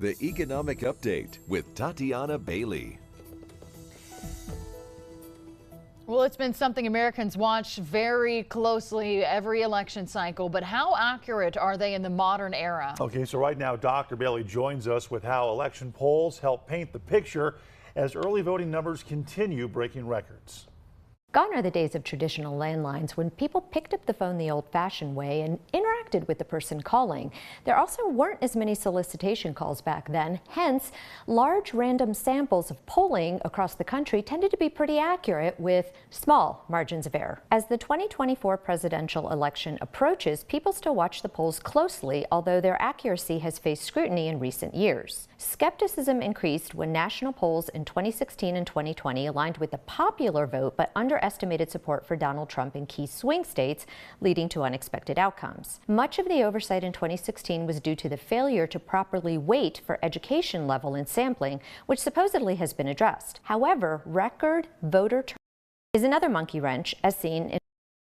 The Economic Update with Tatiana Bailey. Well, it's been something Americans watch very closely every election cycle, but how accurate are they in the modern era? Okay, so right now, Dr. Bailey joins us with how election polls help paint the picture as early voting numbers continue breaking records. Gone are the days of traditional landlines when people picked up the phone the old-fashioned way and interacted with the person calling. There also weren't as many solicitation calls back then, hence large random samples of polling across the country tended to be pretty accurate with small margins of error. As the 2024 presidential election approaches, people still watch the polls closely, although their accuracy has faced scrutiny in recent years. Skepticism increased when national polls in 2016 and 2020 aligned with the popular vote but underestimated support for Donald Trump in key swing states, leading to unexpected outcomes. Much of the oversight in 2016 was due to the failure to properly weight for education level in sampling, which supposedly has been addressed. However, record voter turnout is another monkey wrench, as seen in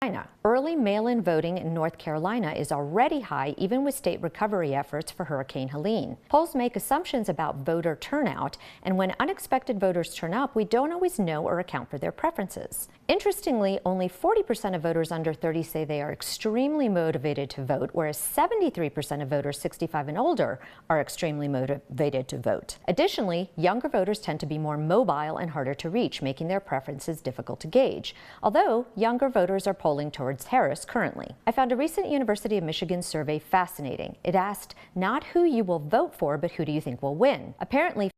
Carolina. Early mail-in voting in North Carolina is already high, even with state recovery efforts for Hurricane Helene. Polls make assumptions about voter turnout, and when unexpected voters turn up, we don't always know or account for their preferences. Interestingly, only 40% of voters under 30 say they are extremely motivated to vote, whereas 73% of voters 65 and older are extremely motivated to vote. Additionally, younger voters tend to be more mobile and harder to reach, making their preferences difficult to gauge, although younger voters are polling towards Harris currently. I found a recent University of Michigan survey fascinating. It asked not who you will vote for, but who do you think will win. Apparently,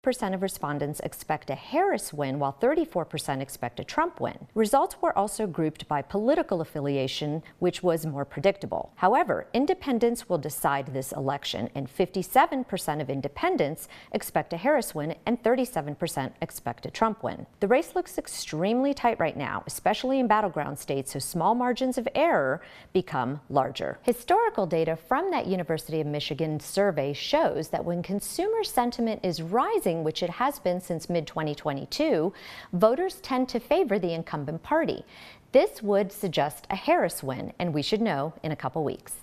50% of respondents expect a Harris win, while 34% expect a Trump win. Results were also grouped by political affiliation, which was more predictable. However, independents will decide this election, and 57% of independents expect a Harris win and 37% expect a Trump win. The race looks extremely tight right now, especially in battleground states, so small margins of error become larger. Historical data from that University of Michigan survey shows that when consumer sentiment is rising, which it has been since mid-2022, voters tend to favor the incumbent party. This would suggest a Harris win, and we should know in a couple weeks.